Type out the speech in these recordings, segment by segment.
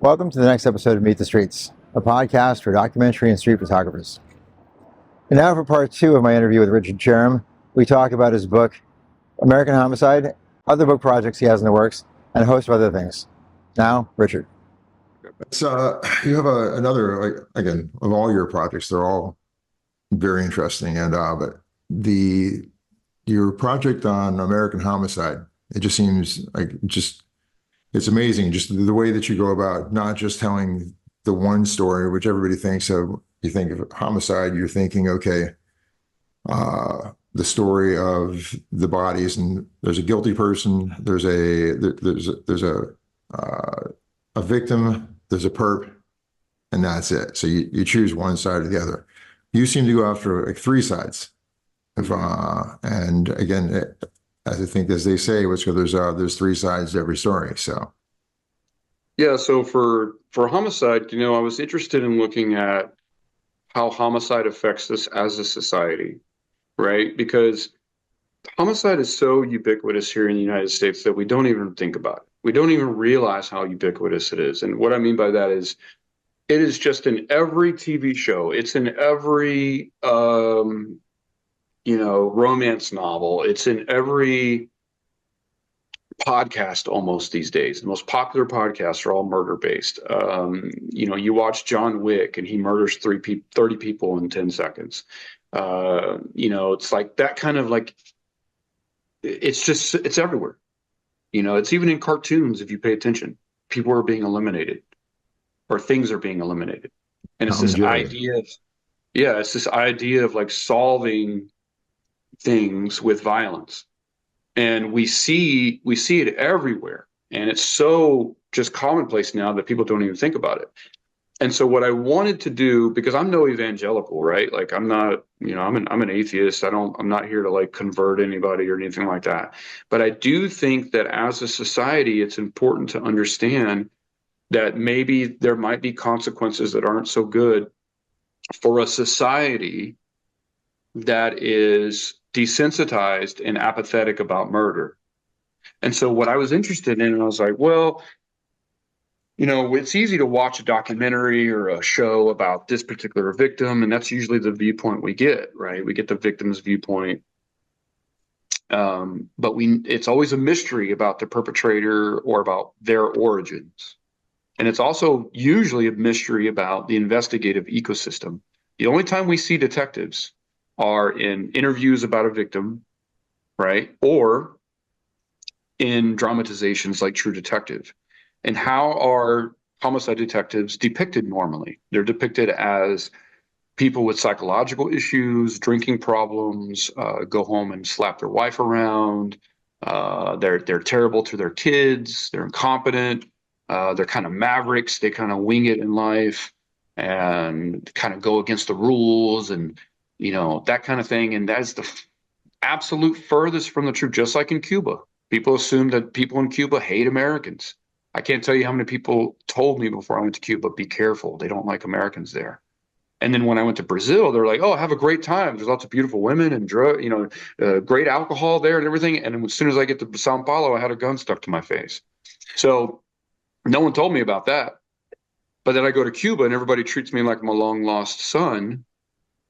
Welcome to the next episode of Meet the Streets, a podcast for documentary and street photographers. And now for part two of my interview with Richard Sharum, we talk about his book, American Homicide, other book projects he has in the works, and a host of other things. Now, Richard. You have another, like, again, of all your projects, they're all very interesting. But your project on American Homicide, it just seems like it's amazing. Just the way that you go about not just telling the one story, which everybody thinks of. You think of homicide, you're thinking, okay, the story of the bodies, and there's a guilty person, there's a victim, there's a perp, and that's it. So you choose one side or the other. You seem to go after like three sides. And again, as I think, as they say, there's three sides to every story. So yeah, so for homicide, I was interested in looking at how homicide affects us as a society, right? Because homicide is so ubiquitous here in the United States that we don't even think about it. We don't even realize how ubiquitous it is. And what I mean by that is it is just in every TV show. It's in every, romance novel. It's in every podcast almost these days. The most popular podcasts are all murder based. You watch John Wick and he murders 30 people in 10 seconds. It's like that kind of like, it's everywhere. It's even in cartoons. If you pay attention, people are being eliminated or things are being eliminated. And it's this idea of like solving things with violence. And we see it everywhere. And it's so just commonplace now that people don't even think about it. And so what I wanted to do, because I'm no evangelical, right? Like I'm not, I'm an atheist. I'm not here to like convert anybody or anything like that. But I do think that as a society, it's important to understand that maybe there might be consequences that aren't so good for a society that is desensitized and apathetic about murder. And so what I was interested in, and I was like, well, it's easy to watch a documentary or a show about this particular victim, and that's usually the viewpoint we get, right? We get the victim's viewpoint. But it's always a mystery about the perpetrator or about their origins. And it's also usually a mystery about the investigative ecosystem. The only time we see detectives are in interviews about a victim, right? Or in dramatizations like True Detective. And how are homicide detectives depicted normally? They're depicted as people with psychological issues, drinking problems, go home and slap their wife around. They're terrible to their kids. They're incompetent. They're kind of mavericks. They kind of wing it in life and kind of go against the rules and, that kind of thing. And that's the absolute furthest from the truth, just like in Cuba. People assume that people in Cuba hate Americans. I can't tell you how many people told me before I went to Cuba, be careful, they don't like Americans there. And then when I went to Brazil, they're like, oh, have a great time. There's lots of beautiful women and great alcohol there and everything. And as soon as I get to Sao Paulo, I had a gun stuck to my face. So no one told me about that. But then I go to Cuba and everybody treats me like I'm a long lost son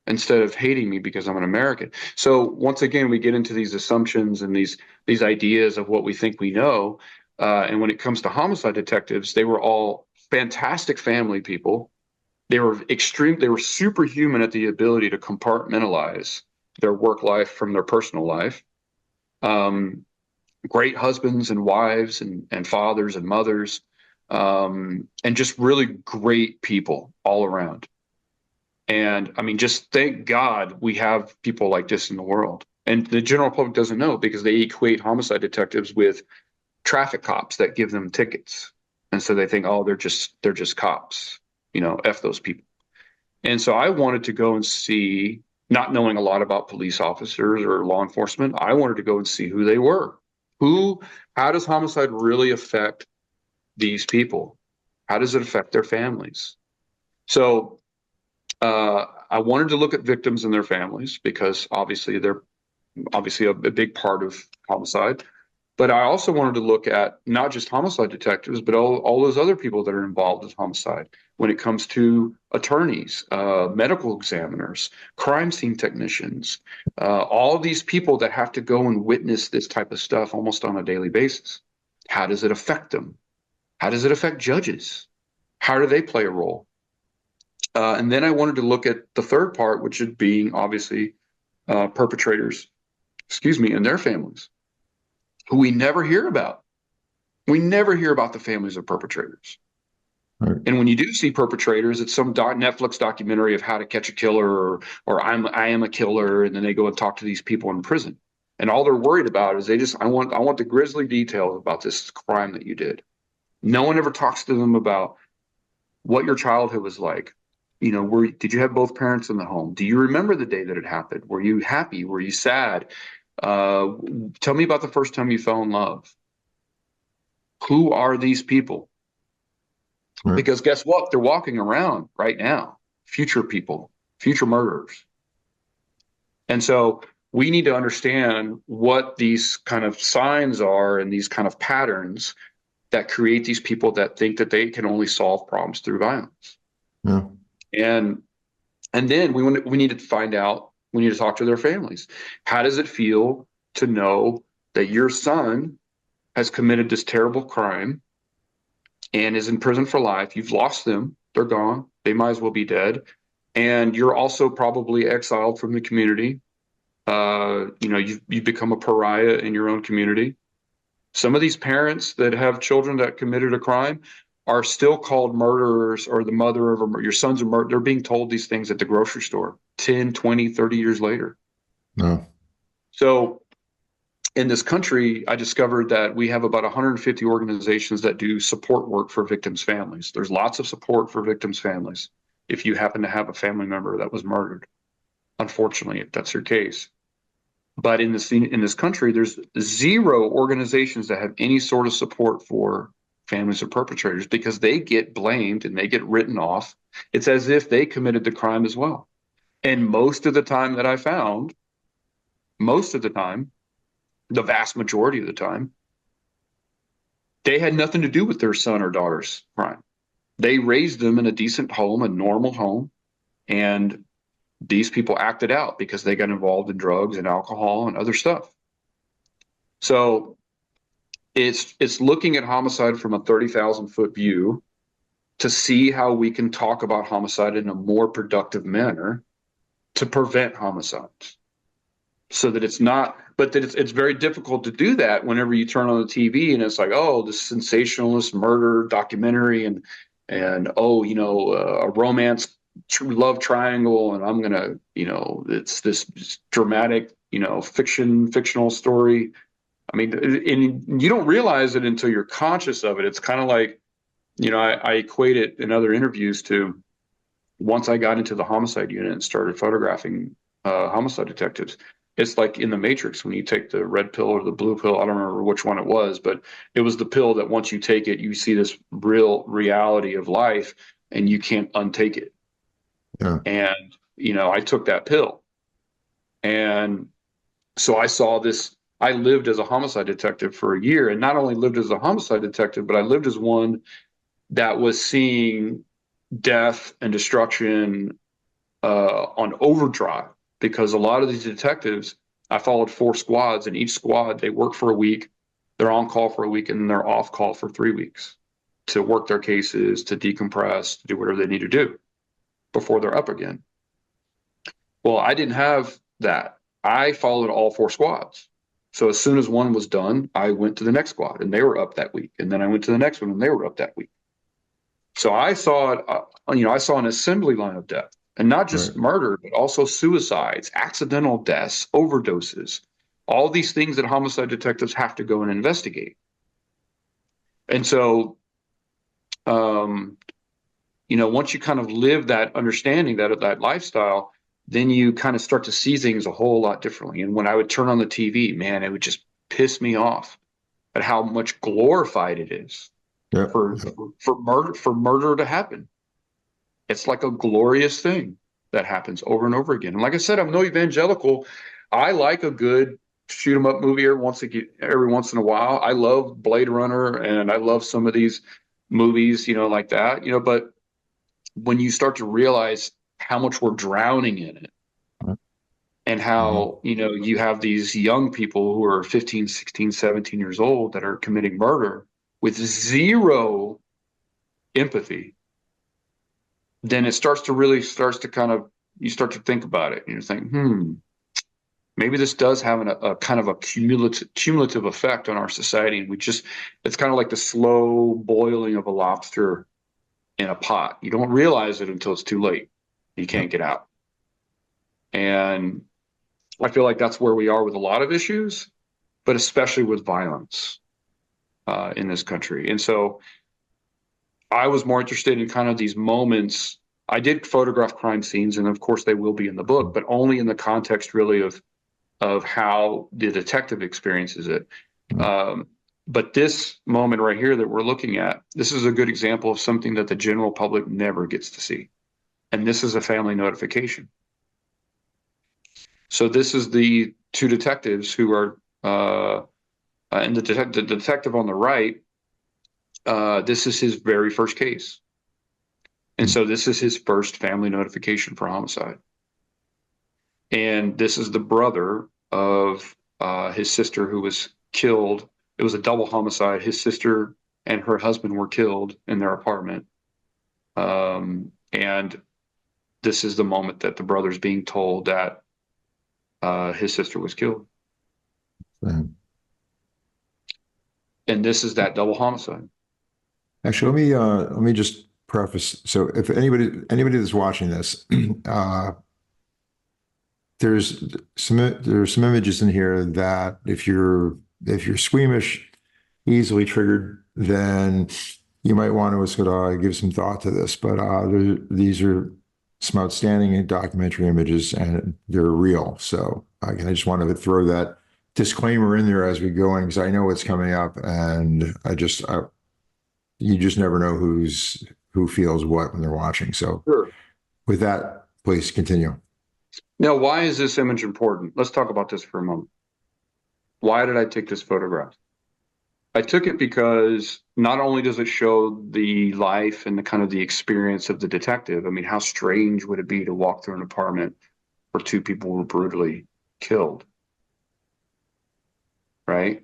instead of hating me because I'm an American. So once again, we get into these assumptions and these ideas of what we think we know. And when it comes to homicide detectives, they were all fantastic family people. They were superhuman at the ability to compartmentalize their work life from their personal life. Great husbands and wives and fathers and mothers, and just really great people all around. And I mean, just thank God we have people like this in the world. And the general public doesn't know because they equate homicide detectives with traffic cops that give them tickets. And so they think, oh, they're just cops, F those people. And so I wanted to go and see, not knowing a lot about police officers or law enforcement, I wanted to go and see who they were. How does homicide really affect these people? How does it affect their families? So I wanted to look at victims and their families because obviously they're a big part of homicide. But I also wanted to look at not just homicide detectives, but all those other people that are involved with homicide when it comes to attorneys, medical examiners, crime scene technicians, all these people that have to go and witness this type of stuff almost on a daily basis. How does it affect them? How does it affect judges? How do they play a role? And then I wanted to look at the third part, which is being obviously perpetrators, and their families, who we never hear about. We never hear about the families of perpetrators. Right. And when you do see perpetrators, it's some Netflix documentary of how to catch a killer, or I am a killer, and then they go and talk to these people in prison. And all they're worried about is I want the grisly details about this crime that you did. No one ever talks to them about what your childhood was like. You know, did you have both parents in the home? Do you remember the day that it happened? Were you happy? Were you sad? Tell me about the first time you fell in love. Who are these people? Right. Because guess what? They're walking around right now. Future people, future murderers. And so we need to understand what these kind of signs are and these kind of patterns that create these people that think that they can only solve problems through violence. Yeah. And then we need to find out, we need to talk to their families. How does it feel to know that your son has committed this terrible crime and is in prison for life? You've lost them. They're gone. They might as well be dead. And you're also probably exiled from the community. You've become a pariah in your own community. Some of these parents that have children that committed a crime are still called murderers, or the mother of your son's a murderer. They're being told these things at the grocery store 10, 20, 30 years later. No. So in this country, I discovered that we have about 150 organizations that do support work for victims' families. There's lots of support for victims' families if you happen to have a family member that was murdered, unfortunately, if that's your case. But in this country, there's zero organizations that have any sort of support for families of perpetrators, because they get blamed and they get written off. It's as if they committed the crime as well. And most of the time that I found, the vast majority of the time, they had nothing to do with their son or daughter's crime. They raised them in a decent home, a normal home, and these people acted out because they got involved in drugs and alcohol and other stuff. So it's looking at homicide from a 30,000-foot view to see how we can talk about homicide in a more productive manner to prevent homicides. So that it's not, but that it's very difficult to do that whenever you turn on the TV and it's like, oh, this sensationalist murder documentary and a romance love triangle, and I'm gonna, it's this dramatic, fictional story. I mean, and you don't realize it until you're conscious of it. It's kind of like, I equate it in other interviews to, once I got into the homicide unit and started photographing homicide detectives, it's like in the Matrix when you take the red pill or the blue pill. I don't remember which one it was, but it was the pill that once you take it, you see this real reality of life and you can't untake it. Yeah. And, I took that pill. And so I saw this. I lived as a homicide detective for a year, and not only lived as a homicide detective, but I lived as one that was seeing death and destruction on overdrive, because a lot of these detectives, I followed 4 squads, and each squad, they work for a week, they're on call for a week, and then they're off call for 3 weeks to work their cases, to decompress, to do whatever they need to do before they're up again. Well, I didn't have that. I followed all 4 squads. So as soon as one was done, I went to the next squad and they were up that week. And then I went to the next one and they were up that week. So I saw it, I saw an assembly line of death, and not just murder, but also suicides, accidental deaths, overdoses, all these things that homicide detectives have to go and investigate. And so, once you kind of live that understanding, that lifestyle, then you kind of start to see things a whole lot differently. And when I would turn on the TV, man, it would just piss me off at how much glorified it is for murder to happen. It's like a glorious thing that happens over and over again. And like I said, I'm no evangelical. I like a good shoot 'em up movie every once in a while. I love Blade Runner and I love some of these movies, like that, but when you start to realize how much we're drowning in it and how, you have these young people who are 15, 16, 17 years old that are committing murder with zero empathy, then it starts to kind of, you start to think about it and you think, maybe this does have a kind of a cumulative effect on our society. And it's kind of like the slow boiling of a lobster in a pot. You don't realize it until it's too late. You can't get out. And I feel like that's where we are with a lot of issues, but especially with violence in this country. And so I was more interested in kind of these moments. I did photograph crime scenes, and of course they will be in the book, but only in the context really of how the detective experiences it. But this moment right here that we're looking at, this is a good example of something that the general public never gets to see. And this is a family notification. So this is the two detectives who are, and the detective on the right, this is his very first case. And so this is his first family notification for homicide. And this is the brother of his sister who was killed. It was a double homicide. His sister and her husband were killed in their apartment. And this is the moment that the brother's being told that his sister was killed. Mm. And this is that double homicide. Actually, let me just preface. So if anybody that's watching this, there's some images in here that if you're squeamish, easily triggered, then you might want to sort of give some thought to this. But these are some outstanding documentary images, and they're real. So again, I just wanted to throw that disclaimer in there as we go in, because I know what's coming up, and you just never know who feels what when they're watching. So Sure. With that, please continue. Now, why is this image important? Let's talk about this for a moment. Why did I take this photograph? I took it because not only does it show the life and the kind of the experience of the detective. I mean, how strange would it be to walk through an apartment where two people were brutally killed, right?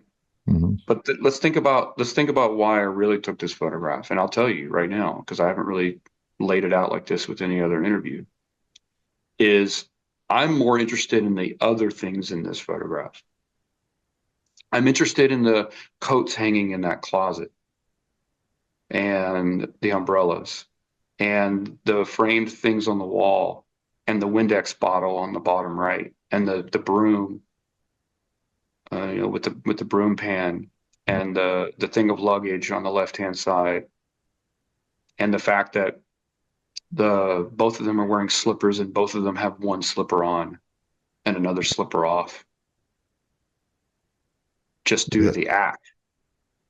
Mm-hmm. But let's think about why I really took this photograph, and I'll tell you right now, because I haven't really laid it out like this with any other interview. Is I'm more interested in the other things in this photograph. I'm interested in the coats hanging in that closet and the umbrellas and the framed things on the wall and the Windex bottle on the bottom right and the broom, with the broom pan and the thing of luggage on the left-hand side, and the fact that both of them are wearing slippers and both of them have one slipper on and another slipper off, just due to the act,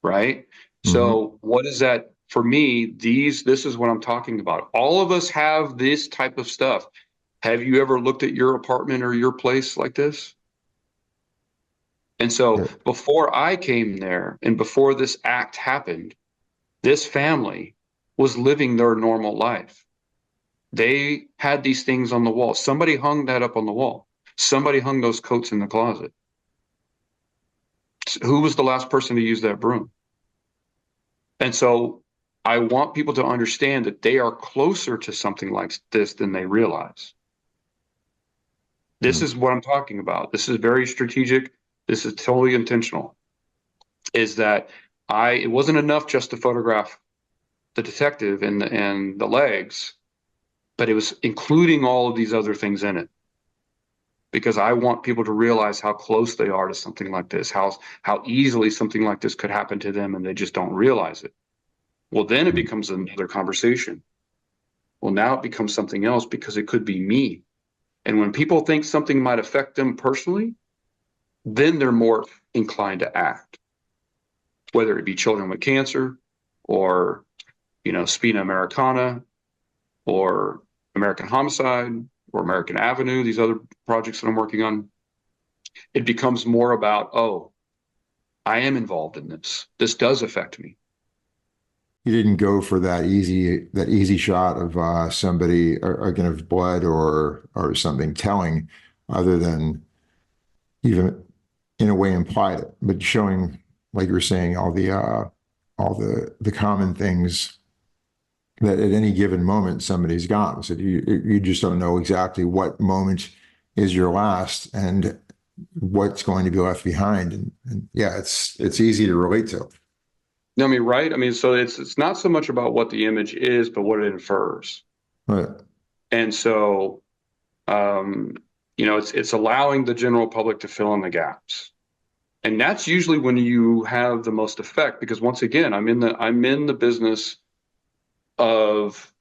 right? Mm-hmm. So what is that for me? This is what I'm talking about. All of us have this type of stuff. Have you ever looked at your apartment or your place like this? And so before I came there and before this act happened, this family was living their normal life. They had these things on the wall. Somebody hung that up on the wall. Somebody hung those coats in the closet. Who was the last person to use that broom? And so I want people to understand that they are closer to something like this than they realize. This is what I'm talking about. This is very strategic. This is totally intentional. Is that it wasn't enough just to photograph the detective and the legs, but it was including all of these other things in it. Because I want people to realize how close they are to something like this, how easily something like this could happen to them and they just don't realize it. Well, then it becomes another conversation. Well, now it becomes something else because it could be me. And when people think something might affect them personally, then they're more inclined to act, whether it be children with cancer or, Spina Americana or American Homicide or American Avenue, these other projects that I'm working on. it becomes more about, oh, I am involved in this. This does affect me. You didn't go for that easy shot of somebody again of blood or something telling, other than even in a way implied it, but showing, like you were saying, all the common things that at any given moment somebody's gone. So you just don't know exactly what moment is your last and what's going to be left behind. And yeah, it's easy to relate to. I mean, right? I mean, so it's not so much about what the image is, but what it infers. Right. And so, it's allowing the general public to fill in the gaps. And that's usually when you have the most effect, because once again, I'm in the business of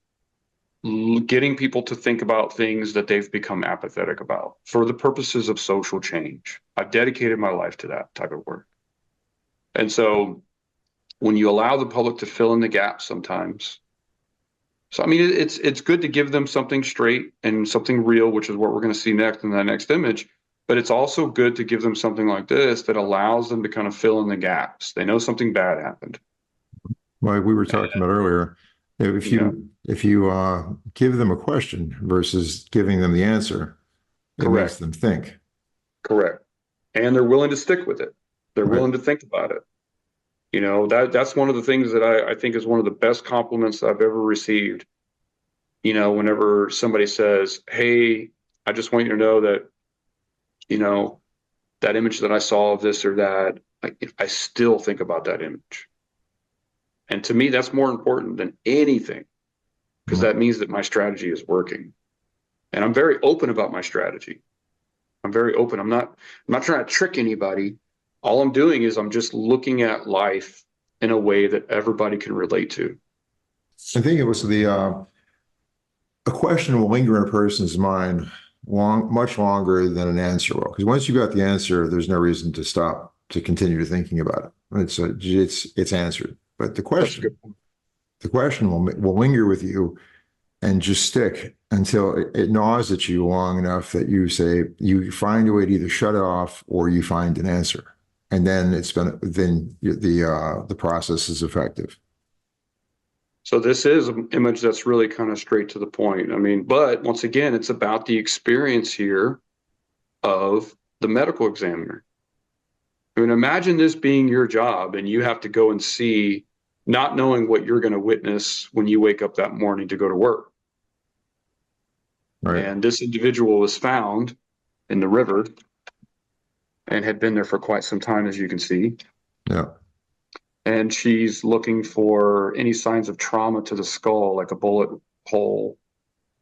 getting people to think about things that they've become apathetic about for the purposes of social change. I've dedicated my life to that type of work. And so when you allow the public to fill in the gaps sometimes, so I mean, it's good to give them something straight and something real, which is what we're going to see next in that next image. But it's also good to give them something like this that allows them to kind of fill in the gaps. They know something bad happened. Like we were talking about earlier, if you give them a question versus giving them the answer, it makes Correct. them think. Correct. And they're willing to stick with it. They're Right. willing to think about it. That's one of the things that I think is one of the best compliments I've ever received. Whenever somebody says, "Hey, I just want you to know that, that image that I saw of this or that, like, I still think about that image." And to me, that's more important than anything, because that means that my strategy is working. And I'm very open about my strategy. I'm very open. I'm not trying to trick anybody. All I'm doing is I'm just looking at life in a way that everybody can relate to. I think it was a question will linger in a person's mind much longer than an answer will. Because once you got the answer, there's no reason to stop to continue thinking about it. It's answered. But the question will linger with you and just stick until it gnaws at you long enough that you find a way to either shut it off or you find an answer. And then the process is effective. So this is an image that's really kind of straight to the point. I mean, but once again, it's about the experience here of the medical examiner. I mean, imagine this being your job and you have to go and see, not knowing what you're going to witness when you wake up that morning to go to work. Right. And this individual was found in the river and had been there for quite some time, as you can see. Yeah. And she's looking for any signs of trauma to the skull, like a bullet hole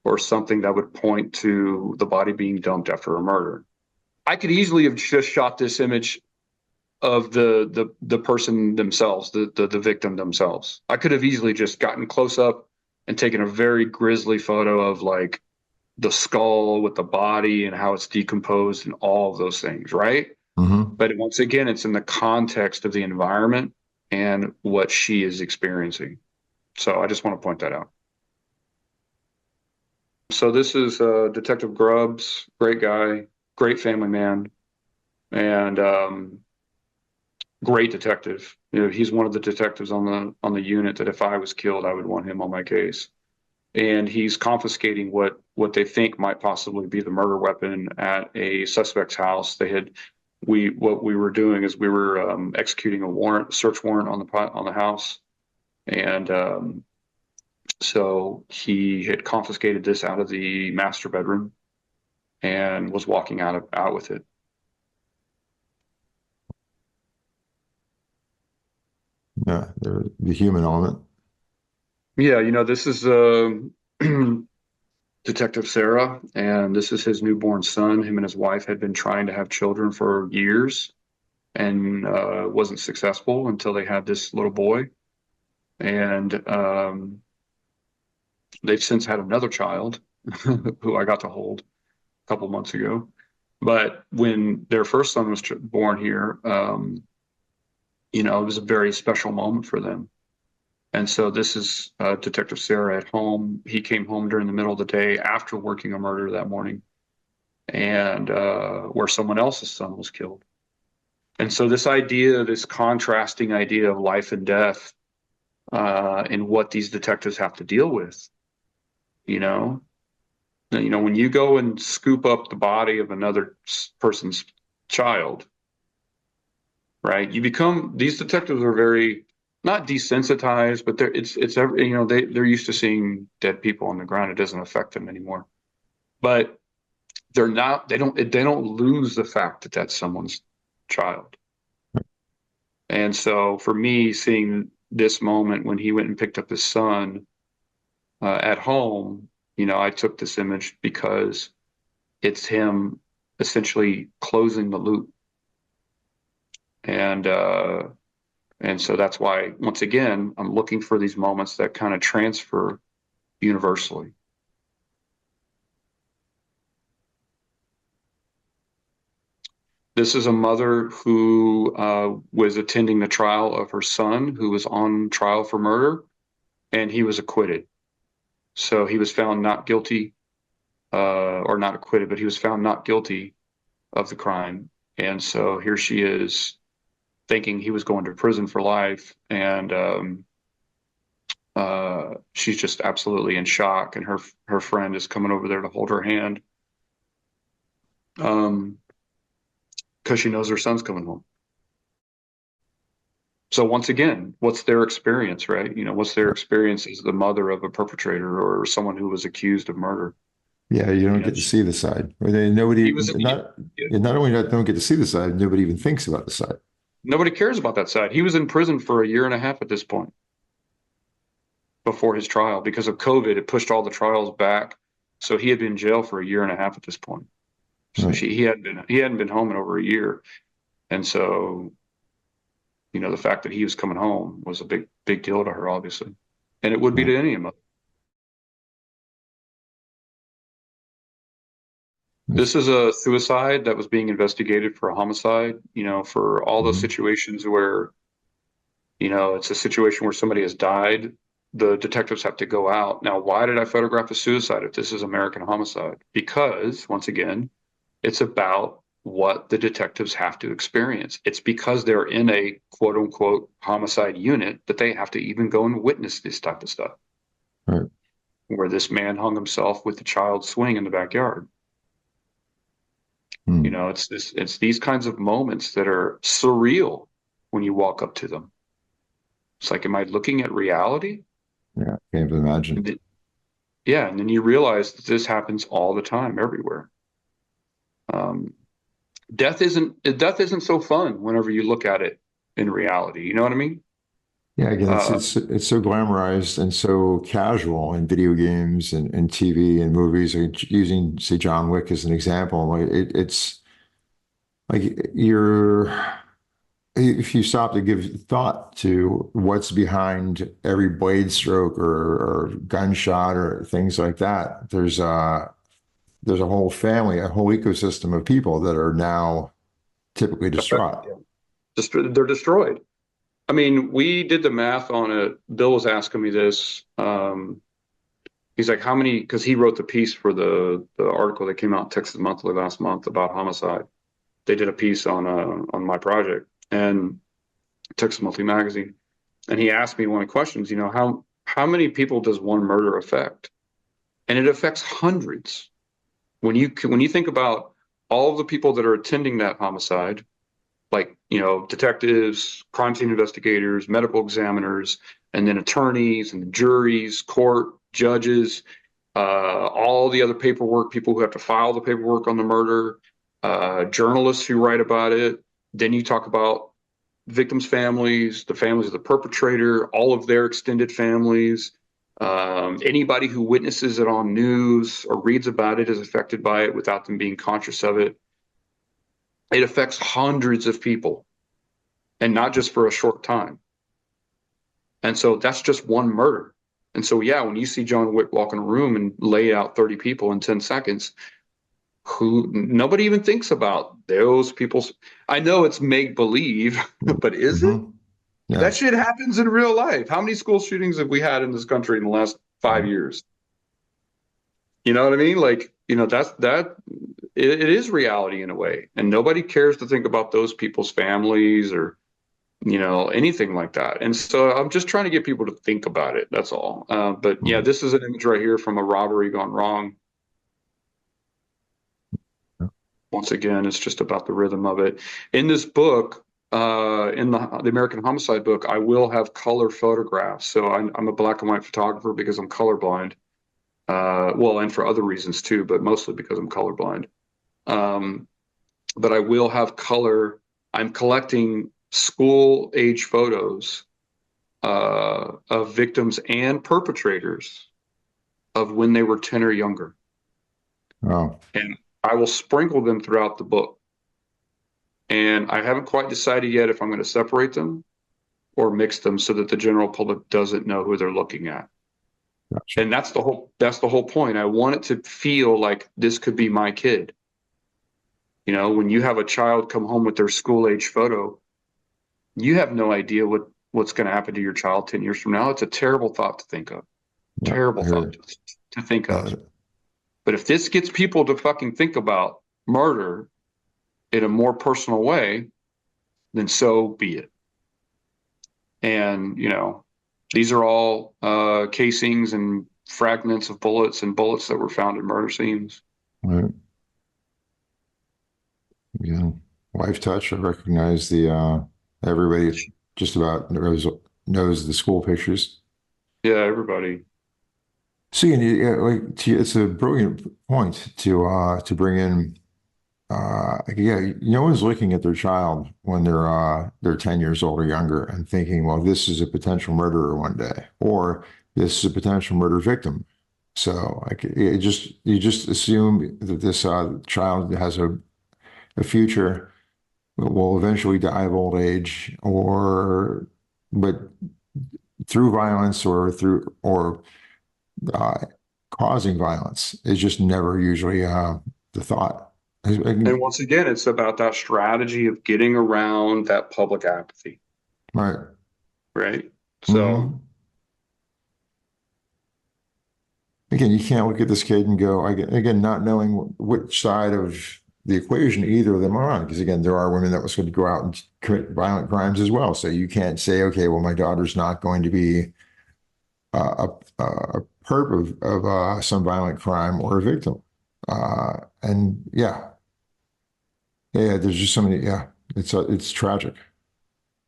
or something that would point to the body being dumped after a murder. I could easily have just shot this image of the person themselves, the victim themselves. I could have easily just gotten close up and taken a very grisly photo of like the skull with the body and how it's decomposed and all of those things, right? Mm-hmm. But once again, it's in the context of the environment and what she is experiencing. So I just want to point that out. So this is Detective Grubbs, great guy, great family man, and great detective. He's one of the detectives on the unit that if I was killed, I would want him on my case. And he's confiscating what they think might possibly be the murder weapon at a suspect's house. What we were doing is we were executing a search warrant on the house, and so he had confiscated this out of the master bedroom and was walking out with it. Yeah, the human element. Yeah, this is Detective Sarah, and this is his newborn son. Him and his wife had been trying to have children for years and wasn't successful until they had this little boy. And they've since had another child who I got to hold a couple months ago. But when their first son was born here, it was a very special moment for them. And so this is Detective Sarah at home. He came home during the middle of the day after working a murder that morning. and where someone else's son was killed. And so this contrasting idea of life and death, and what these detectives have to deal with, you know, when you go and scoop up the body of another person's child, right? These detectives are very, not desensitized, but they're used to seeing dead people on the ground. It doesn't affect them anymore. But they don't lose the fact that that's someone's child. And so for me, seeing this moment when he went and picked up his son at home, I took this image because it's him essentially closing the loop. And so that's why, once again, I'm looking for these moments that kind of transfer universally. This is a mother who was attending the trial of her son, who was on trial for murder, and he was acquitted. So he was found not guilty, or not acquitted, but he was found not guilty of the crime. And so here she is thinking he was going to prison for life, and she's just absolutely in shock, and her friend is coming over there to hold her hand, because she knows her son's coming home. So once again, what's their experience, right? What's their experience as the mother of a perpetrator or someone who was accused of murder? Yeah, you don't get to see the side. Or nobody, not only don't get to see the side, nobody even thinks about the side. Nobody cares about that side. He was in prison for 1.5 years at this point before his trial. Because of COVID, it pushed all the trials back. So he had been in jail for 1.5 years at this point. So Right. he hadn't been home in over 1 year. And so, the fact that he was coming home was a big deal to her, obviously. And it would be to any of them. This is a suicide that was being investigated for a homicide, for all those situations where, it's a situation where somebody has died, the detectives have to go out. Now, why did I photograph a suicide if this is American Homicide? Because, once again, it's about what the detectives have to experience. It's because they're in a quote unquote homicide unit that they have to even go and witness this type of stuff. Right. Where this man hung himself with the child swing in the backyard. It's these kinds of moments that are surreal when you walk up to them. It's like, am I looking at reality? Yeah, I can't even imagine. Yeah, and then you realize that this happens all the time, everywhere. Death isn't so fun whenever you look at it in reality. You know what I mean? Yeah, again, it's so glamorized and so casual in video games and TV and movies. Like using, say, John Wick as an example, like it's like if you stop to give thought to what's behind every blade stroke or gunshot or things like that, there's a whole family, a whole ecosystem of people that are now typically distraught. They're destroyed. I mean, we did the math on it. Bill was asking me this. He's like, how many, because he wrote the piece for the article that came out in Texas Monthly last month about homicide. They did a piece on my project and Texas Monthly magazine. And he asked me one of the questions, how many people does one murder affect? And it affects hundreds. When you think about all of the people that are attending that homicide, like, detectives, crime scene investigators, medical examiners, and then attorneys and juries, court, judges, all the other paperwork, people who have to file the paperwork on the murder, journalists who write about it. Then you talk about victims' families, the families of the perpetrator, all of their extended families. Anybody who witnesses it on news or reads about it is affected by it without them being conscious of it. It affects hundreds of people, and not just for a short time. And so that's just one murder. And so, yeah, when you see John Wick walk in a room and lay out 30 people in 10 seconds, who nobody even thinks about those people. I know it's make believe, but is it? Yeah. That shit happens in real life. How many school shootings have we had in this country in the last 5 years? You know what I mean? Like, it is reality in a way, and nobody cares to think about those people's families or anything like that. And so I'm just trying to get people to think about it. That's all. But yeah, this is an image right here from a robbery gone wrong. Once again, it's just about the rhythm of it. In this book, in the American Homicide book, I will have color photographs. So I'm a black and white photographer because I'm colorblind. Well, and for other reasons too, but mostly because I'm colorblind. But I will have color. I'm collecting school age photos of victims and perpetrators of when they were 10 or younger. Oh. And I will sprinkle them throughout the book. And I haven't quite decided yet if I'm going to separate them or mix them so that the general public doesn't know who they're looking at. Gotcha. And that's the whole point. I want it to feel like this could be my kid. When you have a child come home with their school age photo, you have no idea what's going to happen to your child 10 years from now. It's a terrible thought to think of. Terrible thought to think of. But if this gets people to fucking think about murder in a more personal way, then so be it. And, these are all casings and fragments of bullets and bullets that were found in murder scenes. Right. Yeah. Life touch. I recognize everybody just about knows the school pictures. Yeah, everybody. See, and it's a brilliant point to bring in. No one's looking at their child when they're 10 years old or younger and thinking, well, this is a potential murderer one day, or this is a potential murder victim. So you just assume that this child has a future, will eventually die of old age, but through violence or causing violence is just never usually the thought. And once again, it's about that strategy of getting around that public apathy. Right. Right. So again, you can't look at this kid and go, again, not knowing which side of the equation either of them are on, because again, there are women that was going to go out and commit violent crimes as well. So you can't say, okay, well, my daughter's not going to be a perp of some violent crime or a victim. And there's just so many. Yeah, it's tragic.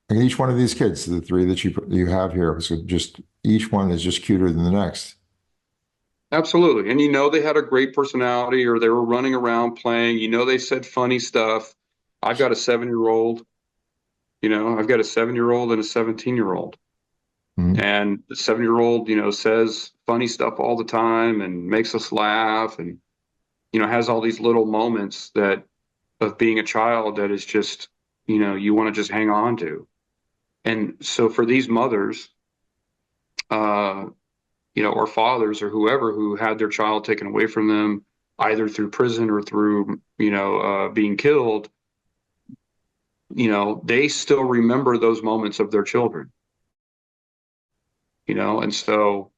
And each one of these kids, the three that you have here, so just each one is just cuter than the next. Absolutely. And they had a great personality, or they were running around playing. They said funny stuff. I've got a 7-year-old. I've got a 7-year-old and a 17-year-old. Mm-hmm. And the 7-year-old, says funny stuff all the time and makes us laugh, and has all these little moments of being a child that is just, you want to just hang on to. And so for these mothers, or fathers or whoever who had their child taken away from them, either through prison or through, being killed, they still remember those moments of their children. And so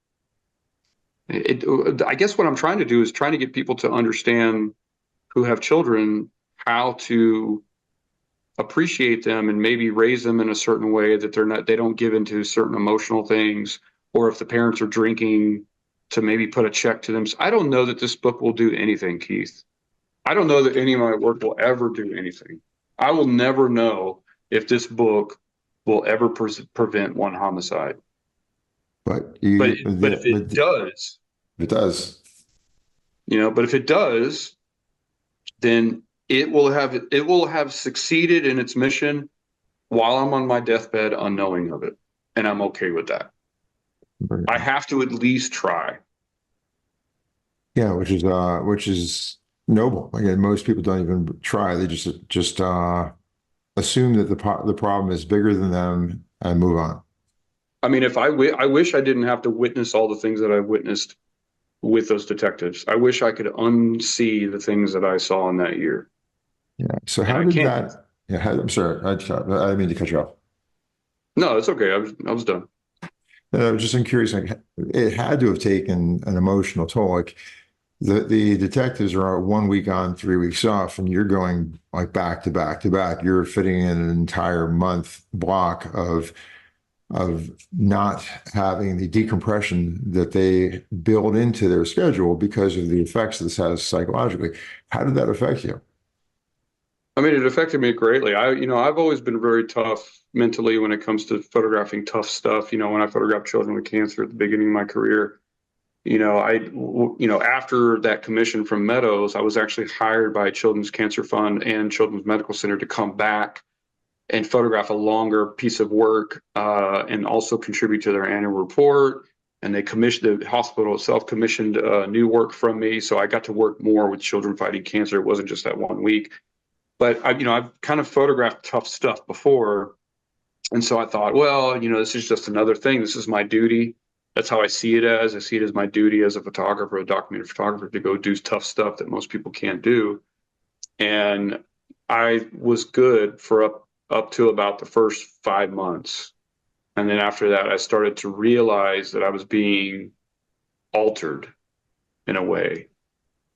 I guess what I'm trying to do is trying to get people to understand who have children, how to appreciate them and maybe raise them in a certain way that they don't give into certain emotional things, or if the parents are drinking, to maybe put a check to them. So I don't know that this book will do anything, Keith. I don't know that any of my work will ever do anything. I will never know if this book will ever prevent one homicide. But if it does, it does. But if it does, then it will have succeeded in its mission while I'm on my deathbed unknowing of it. And I'm okay with that. I have to at least try. Yeah, which is noble. Again, most people don't even try. They just assume that the problem is bigger than them and move on. I mean, if I wish I didn't have to witness all the things that I witnessed with those detectives. I wish I could unsee the things that I saw in that year. Yeah. So how did that? Yeah. I'm sorry. I didn't mean to cut you off. No, it's okay. I was done. I was just curious. Like, it had to have taken an emotional toll. Like, The detectives are 1 week on, 3 weeks off, and you're going like back to back to back. You're fitting in an entire month block of not having the decompression that they build into their schedule because of the effects this has psychologically. How did that affect you? I mean, it affected me greatly. I've always been very tough mentally when it comes to photographing tough stuff. When I photographed children with cancer at the beginning of my career, after that commission from Meadows, I was actually hired by Children's Cancer Fund and Children's Medical Center to come back and photograph a longer piece of work, and also contribute to their annual report. And the hospital itself commissioned new work from me. So I got to work more with children fighting cancer. It wasn't just that 1 week. But I've kind of photographed tough stuff before. And so I thought, well, this is just another thing. This is my duty. That's how I see it as. I see it as my duty as a photographer, a documentary photographer, to go do tough stuff that most people can't do. And I was good for up to about the first 5 months. And then after that, I started to realize that I was being altered in a way.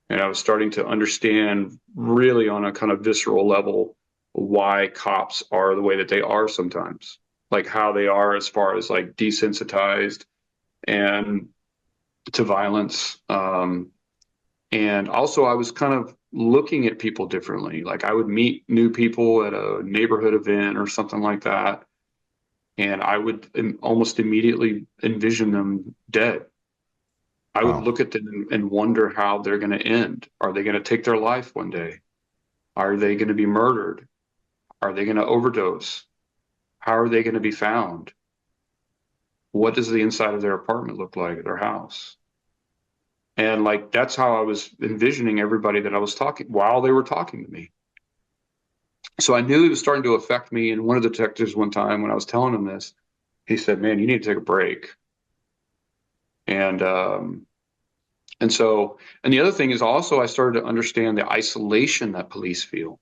And I was starting to understand really on a kind of visceral level why cops are the way that they are sometimes, like how they are as far as like desensitized and to violence. And also I was kind of looking at people differently. Like I would meet new people at a neighborhood event or something like that, and I would almost immediately envision them dead. I would Wow. look at them and wonder how they're going to end. Are they going to take their life one day? Are they going to be murdered? Are they going to overdose? How are they going to be found? What does the inside of their apartment look like, their house? And like, that's how I was envisioning everybody that I was talking while they were talking to me. So I knew it was starting to affect me. And one of the detectives one time when I was telling him this, he said, man, you need to take a break. And, and the other thing is also I started to understand the isolation that police feel,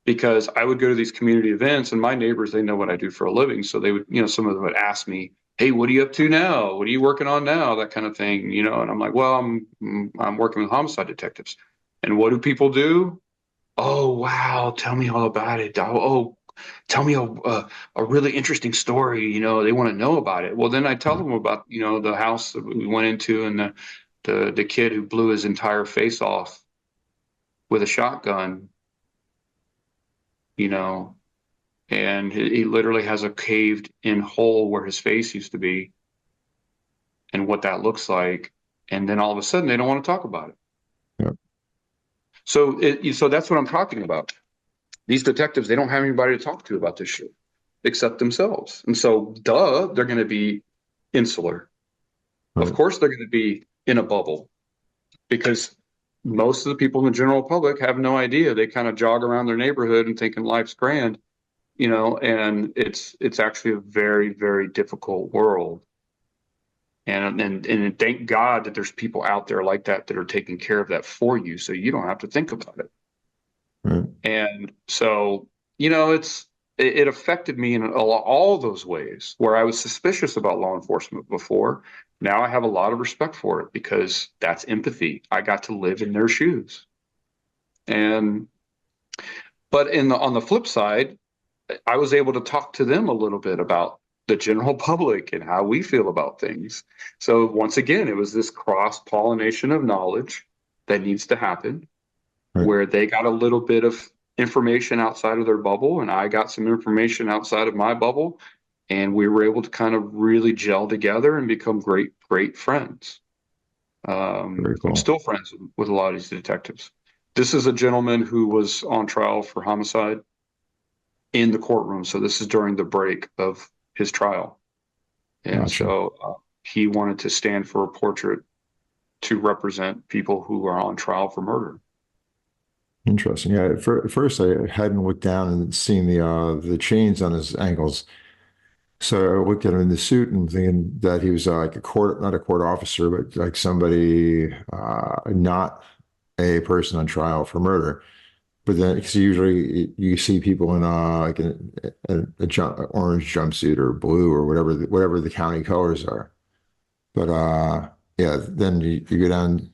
because I would go to these community events and my neighbors, they know what I do for a living. So they would, some of them would ask me, hey, what are you up to now? What are you working on now? That kind of thing, and I'm like, well, I'm working with homicide detectives. And what do people do? Oh, wow. Tell me all about it. Oh, tell me a really interesting story. They want to know about it. Well, then I tell them about, the house that we went into and the kid who blew his entire face off with a shotgun, and he literally has a caved in hole where his face used to be and what that looks like. And then all of a sudden they don't want to talk about it. Yep. So that's what I'm talking about. These detectives, they don't have anybody to talk to about this shit except themselves. And so, they're going to be insular. Right. Of course, they're going to be in a bubble, because most of the people in the general public have no idea. They kind of jog around their neighborhood and thinking life's grand, and it's actually a very, very difficult world. And thank God that there's people out there like that are taking care of that for you, so you don't have to think about it. Right. And so, it affected me in all those ways where I was suspicious about law enforcement before. Now I have a lot of respect for it because that's empathy. I got to live in their shoes. But on the flip side, I was able to talk to them a little bit about the general public and how we feel about things. So once again, it was this cross-pollination of knowledge that needs to happen. Right. Where they got a little bit of information outside of their bubble and I got some information outside of my bubble, and we were able to kind of really gel together and become great, great friends. Very cool. I'm still friends with a lot of these detectives. This is a gentleman who was on trial for homicide in the courtroom. So this is during the break of his trial. And Gotcha. so he wanted to stand for a portrait to represent people who are on trial for murder. Interesting. Yeah, at first I hadn't looked down and seen the chains on his ankles. So I looked at him in the suit and thinking that he was like not a court officer, but like somebody not a person on trial for murder. But then, because usually you see people in like orange jumpsuit or blue or whatever the county colors are. But yeah, then you go down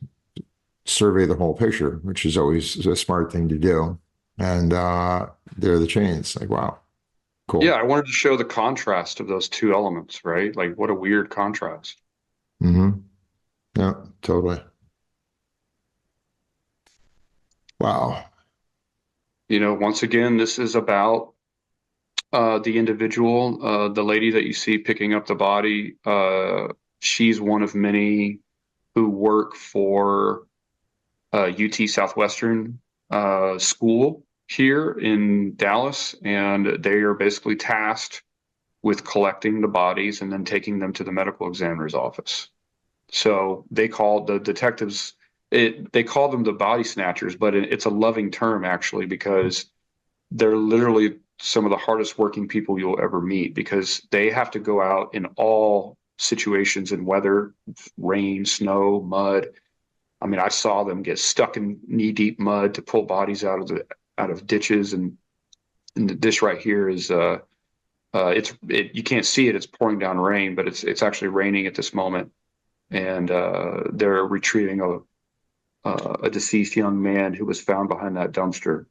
survey the whole picture, which is always a smart thing to do. And there are the chains. Like, wow, Yeah, cool. I wanted to show the contrast of those two elements, right? Like, what a weird contrast. Mm-hmm. Yeah, totally. Wow. Once again, this is about the individual, the lady that you see picking up the body. She's one of many who work for UT Southwestern School here in Dallas, and they are basically tasked with collecting the bodies and then taking them to the medical examiner's office. So they call the detectives, they call them the body snatchers, but it's a loving term actually, because they're literally some of the hardest working people you'll ever meet, because they have to go out in all situations in weather, rain, snow, mud. I mean, I saw them get stuck in knee deep mud to pull bodies out of ditches, and this right here is you can't see it. It's pouring down rain, but it's actually raining at this moment, and they're retrieving a deceased young man who was found behind that dumpster.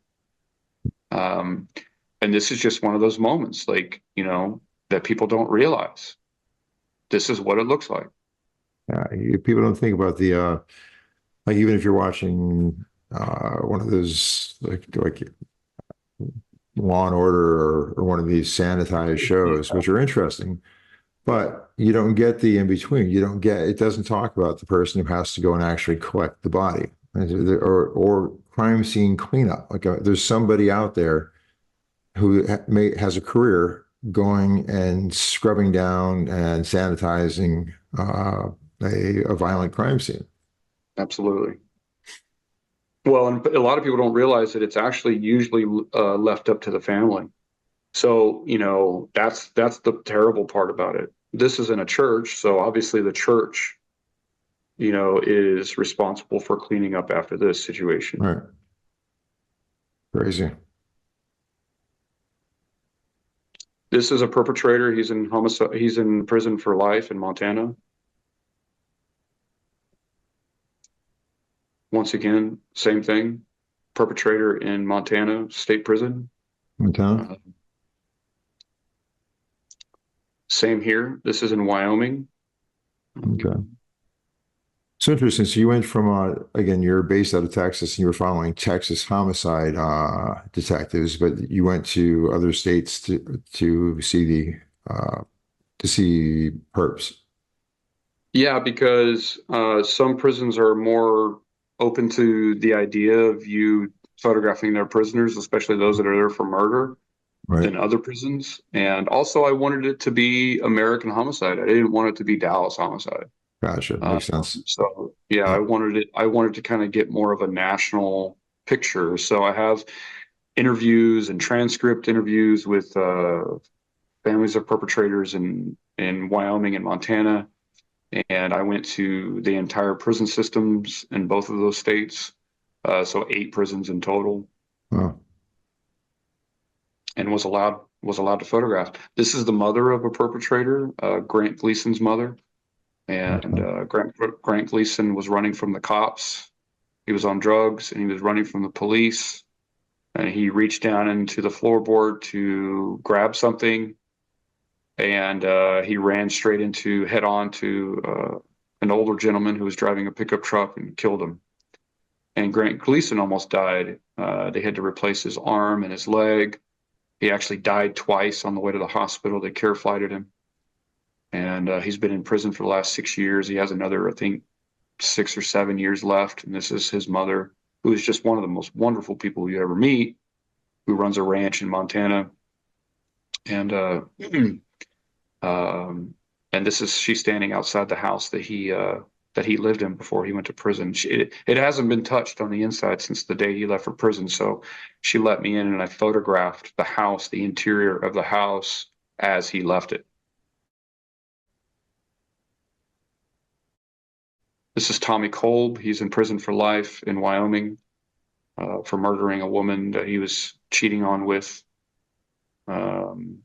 Um, and this is just one of those moments, like, that people don't realize. This is what it looks like. People don't think about the like, even if you're watching one of those like Law and Order, or one of these sanitized shows, which are interesting, but you don't get the in between. You don't get, it doesn't talk about the person who has to go and actually collect the body, or crime scene cleanup. Like, there's somebody out there who has a career going and scrubbing down and sanitizing a violent crime scene. Absolutely. Well, and a lot of people don't realize that it's actually usually left up to the family. So, that's the terrible part about it. This is in a church, so obviously the church, is responsible for cleaning up after this situation. Right. Crazy. This is a perpetrator. He's in homicide. He's in prison for life in Montana. Once again, same thing. Perpetrator in Montana state prison. Montana? Uh, Same here. This is in Wyoming. Okay. So interesting. So you went from, again, you're based out of Texas and you were following Texas homicide detectives, but you went to other states to see to see perps. Yeah, because some prisons are more open to the idea of you photographing their prisoners, especially those that are there for murder, Right. than other prisons. And also, I wanted it to be American homicide. I didn't want it to be Dallas homicide. Gotcha. Makes sense. So yeah, Yeah. I wanted to kind of get more of a national picture. So I have interviews and transcript interviews with families of perpetrators in Wyoming and Montana. And I went to the entire prison systems in both of those states. So 8 prisons in total, Oh, and was allowed to photograph. This is the mother of a perpetrator, Grant Gleason's mother. And okay. Grant Gleason was running from the cops. He was on drugs and he was running from the police. And he reached down into the floorboard to grab something. And he ran straight into head on to an older gentleman who was driving a pickup truck and killed him. And Grant Gleason almost died. They had to replace his arm and his leg. He actually died twice on the way to the hospital. They care flighted him. And he's been in prison for the last 6 years. He has another, I think, 6 or 7 years left. And this is his mother, who is just one of the most wonderful people you ever meet, who runs a ranch in Montana. And and she's standing outside the house that he lived in before he went to prison. It hasn't been touched on the inside since the day he left for prison. So she let me in, and I photographed the house, the interior of the house as he left it. This is Tommy Kolb. He's in prison for life in Wyoming for murdering a woman that he was cheating on with. And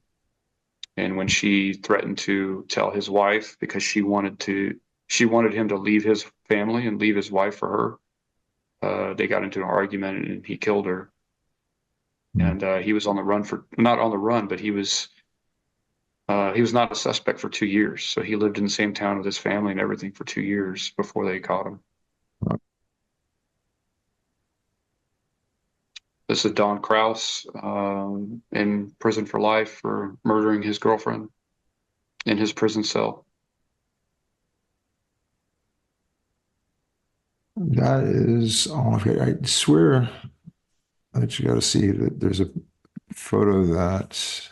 when she threatened to tell his wife because she wanted him to leave his family and leave his wife for her. They got into an argument and he killed her. Mm. And he was on the run not on the run, but he was not a suspect for 2 years. So he lived in the same town with his family and everything for 2 years before they caught him. This is Don Kraus, in prison for life for murdering his girlfriend in his prison cell. That is all I've got. I swear, I just got to see that there's a photo that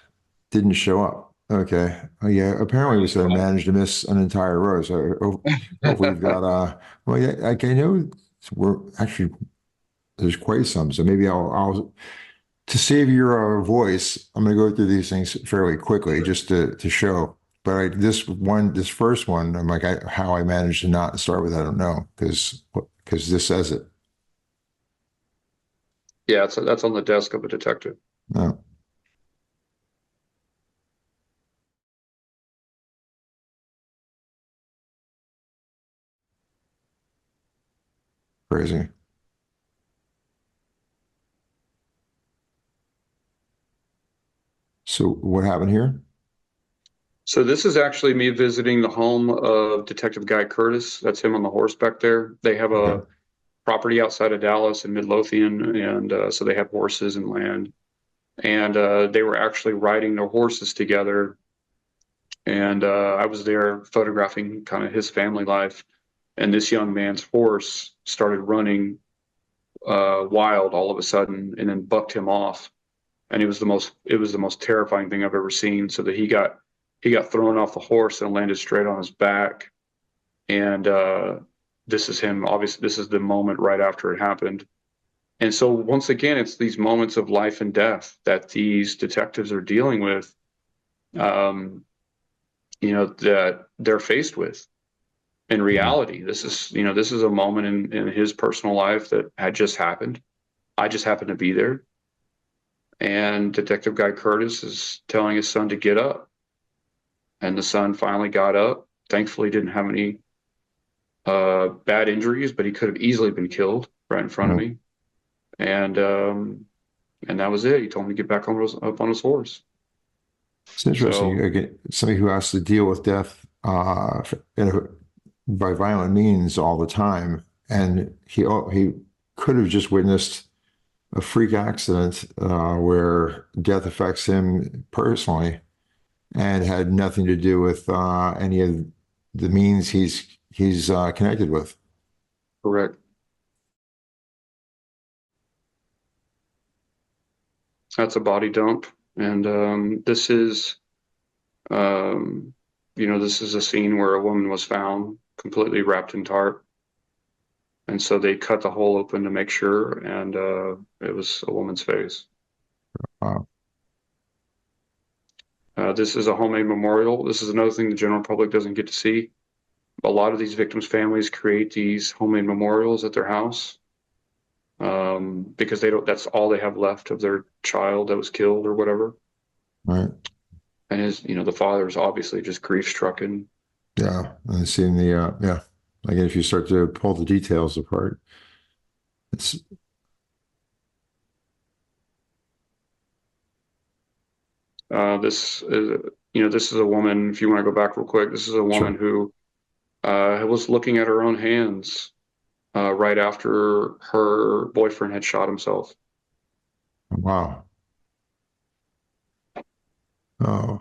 didn't show up. Okay. Oh, yeah. Apparently, we said I managed to miss an entire row. So hopefully we've got, well, yeah, I know we're actually, there's quite some. So maybe I'll to save your voice, I'm going to go through these things fairly quickly just to show. But this first one, I'm like, how I managed to not start with, I don't know, because this says it. Yeah, that's on the desk of a detective. No. Crazy. So what happened here? So this is actually me visiting the home of Detective Guy Curtis. That's him on the horseback there. They have Okay. a property outside of Dallas in Midlothian, and so they have horses and land. And they were actually riding their horses together. And I was there photographing kind of his family life. And this young man's horse started running wild all of a sudden, and then bucked him off. And it was the most terrifying thing I've ever seen. So that he got thrown off the horse and landed straight on his back. And this is him. Obviously, this is the moment right after it happened. And so once again, it's these moments of life and death that these detectives are dealing with, that they're faced with. In reality, this is a moment in his personal life that had just happened. I just happened to be there. And Detective Guy Curtis is telling his son to get up. And the son finally got up. Thankfully, didn't have any bad injuries, but he could have easily been killed right in front of me. And that was it. He told me to get back up on his horse. It's interesting. So Again, somebody who has to deal with death by violent means all the time, and he could have just witnessed a freak accident where death affects him personally, and had nothing to do with any of the means he's connected with. correct. That's a body dump, and this is, this is a scene where a woman was found completely wrapped in tarp, and so they cut the hole open to make sure, and it was a woman's face. Wow. This is a homemade memorial. This is another thing the general public doesn't get to see. A lot of these victims' families create these homemade memorials at their house, because that's all they have left of their child that was killed or whatever. Right. And the father is obviously just grief-stricken. Yeah. And seeing yeah. Again, if you start to pull the details apart, it's This is a woman. If you want to go back real quick, this is a woman sure. who was looking at her own hands right after her boyfriend had shot himself. Wow. Oh,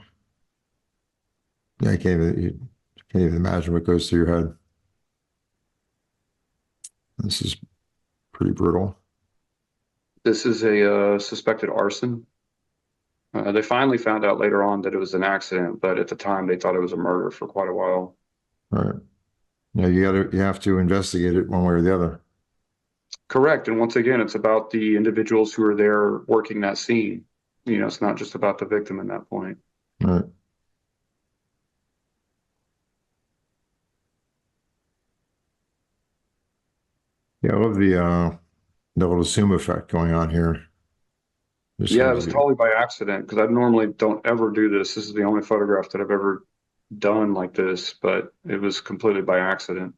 yeah. You can't even imagine what goes through your head. This is pretty brutal. This is a suspected arson. They finally found out later on that it was an accident, but at the time they thought it was a murder for quite a while. All right. Yeah, you have to investigate it one way or the other. Correct. And once again, it's about the individuals who are there working that scene. It's not just about the victim at that point. All right. Yeah, I love the little zoom effect going on here. Yeah, it was totally by accident because I normally don't ever do this. This is the only photograph that I've ever done like this, but it was completely by accident.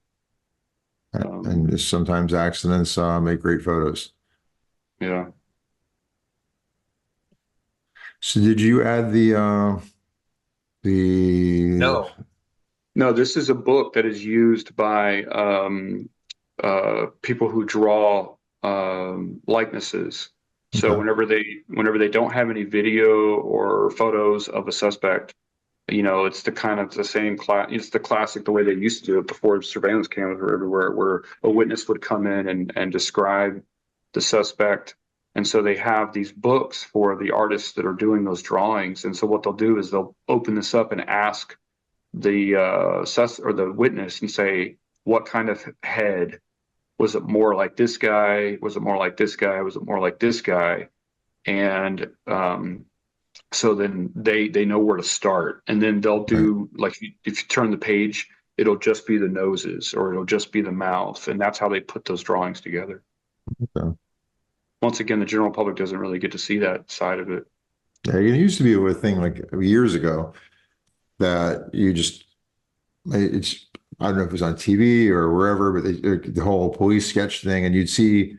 And sometimes accidents make great photos. Yeah. So did you add the No, this is a book that is used by people who draw likenesses. So okay. whenever they don't have any video or photos of a suspect, it's the kind of the same class. It's the classic the way they used to do it before surveillance cameras were everywhere, where a witness would come in and describe the suspect. And so they have these books for the artists that are doing those drawings. And so what they'll do is they'll open this up and ask the or the witness and say, what kind of head? Was it more like this guy? Was it more like this guy? Was it more like this guy? And so then they know where to start, and then they'll Right. do, like, if you turn the page, it'll just be the noses or it'll just be the mouth, and that's how they put those drawings together. Okay. Once again, the general public doesn't really get to see that side of it. Yeah, it used to be a thing like years ago that you just it's I don't know if it was on TV or wherever, but the whole police sketch thing, and you'd see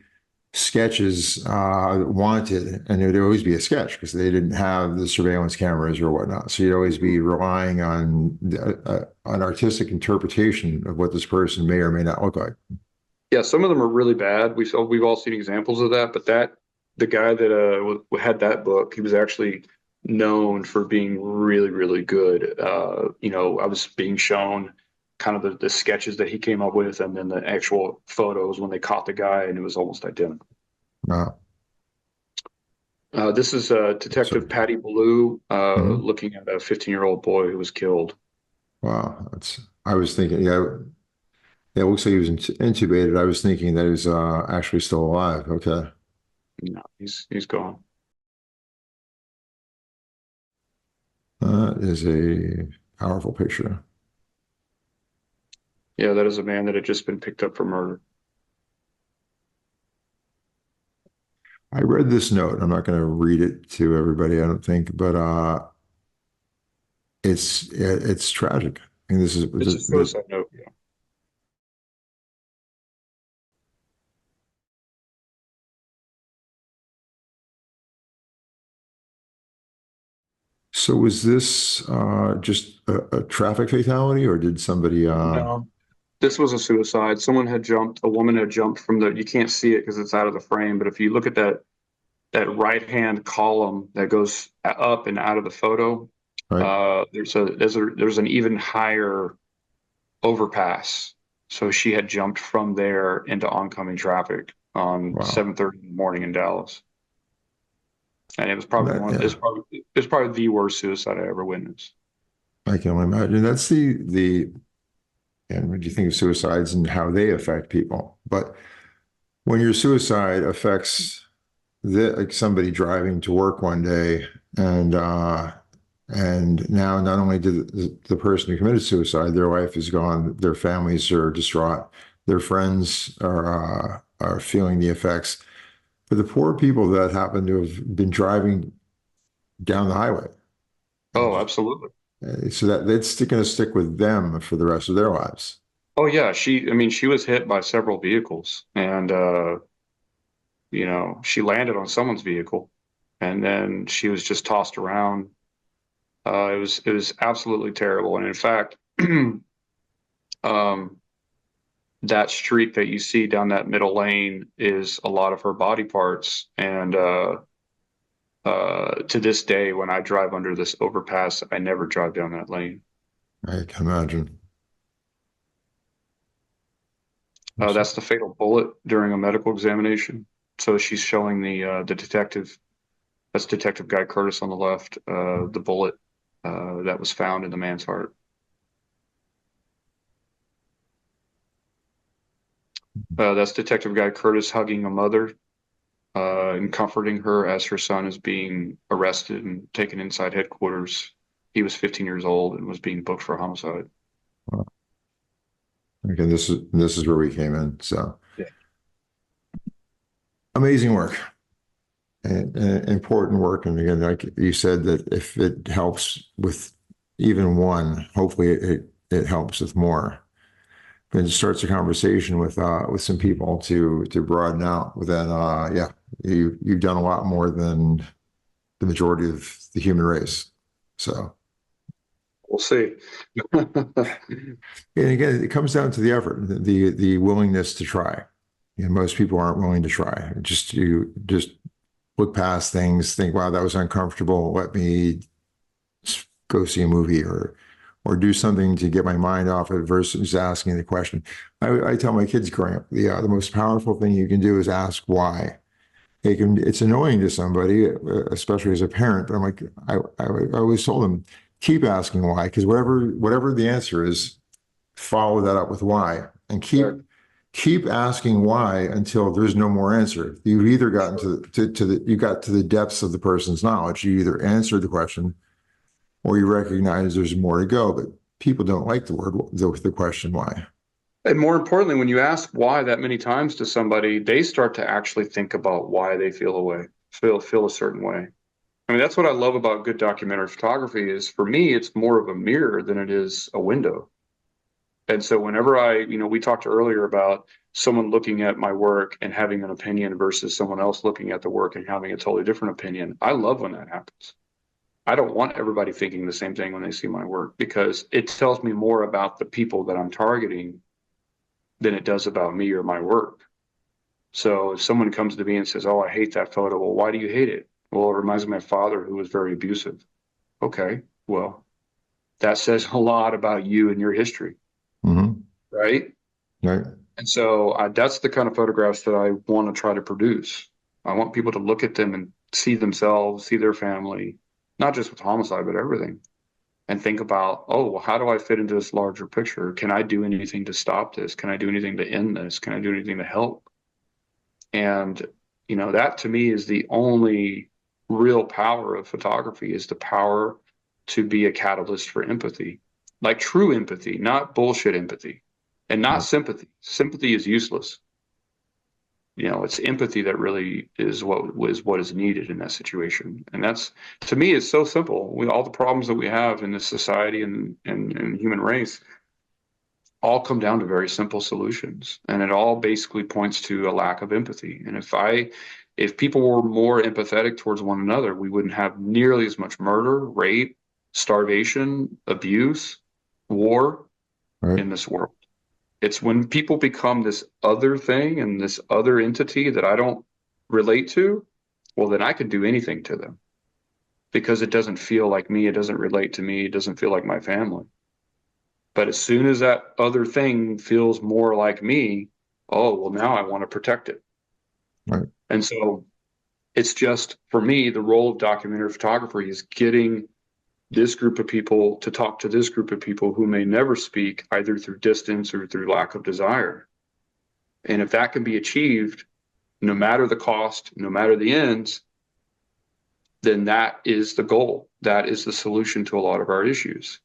sketches wanted, and there'd always be a sketch because they didn't have the surveillance cameras or whatnot. So you'd always be relying on an artistic interpretation of what this person may or may not look like. Yeah, some of them are really bad. We've all seen examples of that, but the guy that had that book, he was actually known for being really, really good. I was being shown kind of the sketches that he came up with, and then the actual photos when they caught the guy, and it was almost identical. Uh, This is so, Detective Patty Ballou mhm. looking at a 15-year-old boy who was killed. Wow, I was thinking, yeah, yeah, it looks like he was intubated. I was thinking that he was actually still alive. Okay. No, he's gone. Is a powerful picture. Yeah, that is a man that had just been picked up for murder. I read this note. I'm not going to read it to everybody, I don't think, but it's tragic. I mean, this is It's a suicide note. Yeah. so was this just a traffic fatality, or did somebody No. This was a suicide. A woman had jumped from you can't see it because it's out of the frame, but if you look at that right-hand column that goes up and out of the photo, right? there's an even higher overpass. So she had jumped from there into oncoming traffic on Wow. 7:30 in the morning in Dallas. And it was probably Yeah, it was probably the worst suicide I ever witnessed. I can only imagine. That's the and when you think of suicides and how they affect people, but when your suicide affects like somebody driving to work one day and now not only did the person who committed suicide, their life is gone, their families are distraught, their friends are feeling the effects. For the poor people that happen to have been driving down the highway, and Oh, absolutely. so that it's going to stick with them for the rest of their lives. Oh yeah, I mean, she was hit by several vehicles, and she landed on someone's vehicle, and then she was just tossed around. It was absolutely terrible. And in fact, um, that streak that you see down that middle lane is a lot of her body parts. And to this day, when I drive under this overpass, I never drive down that lane. I can imagine. That's the fatal bullet during a medical examination. So she's showing the detective. That's Detective Guy Curtis on the left. The bullet that was found in the man's heart. That's Detective Guy Curtis hugging a mother and comforting her as her son is being arrested and taken inside headquarters. He was 15 years old and was being booked for homicide. Okay, this is where we came in. So Yeah. amazing work. And important work. And again, like you said, that if it helps with even one, hopefully it helps with more. and starts a conversation with some people to broaden out. But then, yeah, you've done a lot more than the majority of the human race. So, We'll see. and again, it comes down to the effort, the willingness to try. Most people aren't willing to try. You just look past things, think, wow, that was uncomfortable. Let me go see a movie or do something to get my mind off it versus asking the question. I tell my kids growing up, the most powerful thing you can do is ask why. It's annoying to somebody, especially as a parent, but I'm like, I always told them, keep asking why, because whatever the answer is, follow that up with why, and keep asking why until there's no more answer. You've either gotten you got to the depths of the person's knowledge. You either answered the question or you recognize there's more to go. But people don't like the question why. And more importantly, when you ask why that many times to somebody, they start to actually think about why they feel a certain way. I mean, that's what I love about good documentary photography is, for me, it's more of a mirror than it is a window. And so whenever we talked earlier about someone looking at my work and having an opinion versus someone else looking at the work and having a totally different opinion, I love when that happens. I don't want everybody thinking the same thing when they see my work, because it tells me more about the people that I'm targeting than it does about me or my work. So if someone comes to me and says, "Oh, I hate that photo," well, why do you hate it? Well, it reminds me of my father, who was very abusive. Okay, well, that says a lot about you and your history, right? Right. And so that's the kind of photographs that I want to try to produce. I want people to look at them and see themselves, see their family, not just with homicide, but everything, and think about, oh, well, how do I fit into this larger picture? Can I do anything to stop this? Can I do anything to end this? Can I do anything to help? And, that to me is the only real power of photography, is the power to be a catalyst for empathy, like true empathy, not bullshit empathy, and not sympathy. Sympathy is useless. It's empathy that really is what is needed in that situation. And that's, to me, it's so simple. All the problems that we have in this society and human race all come down to very simple solutions. And it all basically points to a lack of empathy. And if people were more empathetic towards one another, we wouldn't have nearly as much murder, rape, starvation, abuse, war in this world. It's when people become this other thing and this other entity that I don't relate to, well, then I can do anything to them, because it doesn't feel like me. It doesn't relate to me. It doesn't feel like my family. But as soon as that other thing feels more like me, oh, well, now I want to protect it. Right. And so it's just, for me, the role of documentary photography is getting this group of people to talk to this group of people who may never speak, either through distance or through lack of desire. And if that can be achieved, no matter the cost, no matter the ends, then that is the goal. That is the solution to a lot of our issues.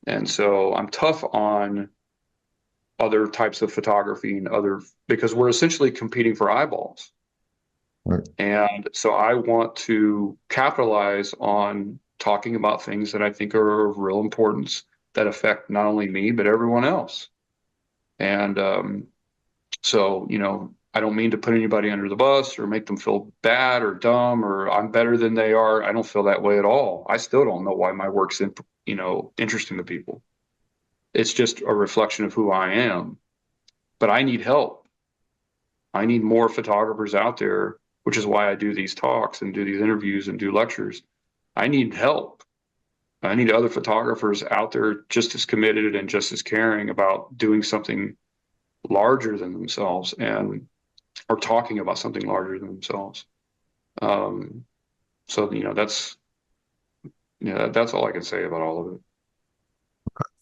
And so I'm tough on other types of photography because we're essentially competing for eyeballs. Right. And so I want to capitalize on talking about things that I think are of real importance, that affect not only me, but everyone else. And so, I don't mean to put anybody under the bus or make them feel bad or dumb or I'm better than they are. I don't feel that way at all. I still don't know why my work's interesting to people. It's just a reflection of who I am. But I need help. I need more photographers out there, which is why I do these talks and do these interviews and do lectures. I need help. I need other photographers out there just as committed and just as caring about doing something larger than themselves or talking about something larger than themselves. So, that's all I can say about all of it.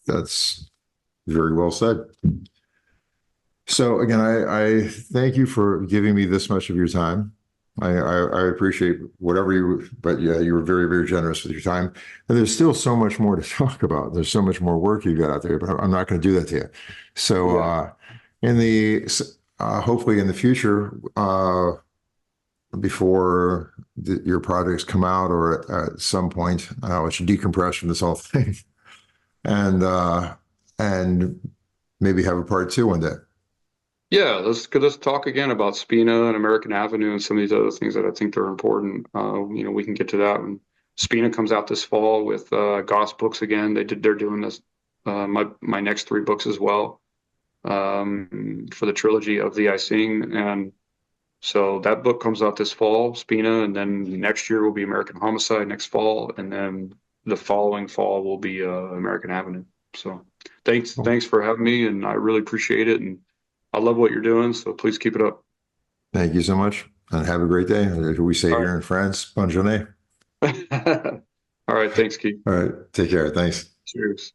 That's very well said. So again, I thank you for giving me this much of your time. I appreciate but yeah, you were very, very generous with your time. And there's still so much more to talk about. There's so much more work you've got out there, but I'm not going to do that to you. So hopefully in the future, before your projects come out or at some point, I'll let you decompress from this whole thing and maybe have a part two one day. Yeah, let's talk again about Spina and American Avenue and some of these other things that I think are important. We can get to that when Spina comes out this fall with Goss books again. They're doing this my next three books as well for the trilogy of the I Sing, and so that book comes out this fall, Spina, and then next year will be American Homicide next fall, and then the following fall will be American Avenue. So thanks for having me, and I really appreciate it, and I love what you're doing. So please keep it up. Thank you so much, and have a great day. As we say here in France, bonne journée. All right, thanks, Keith. All right, take care. Thanks. Cheers.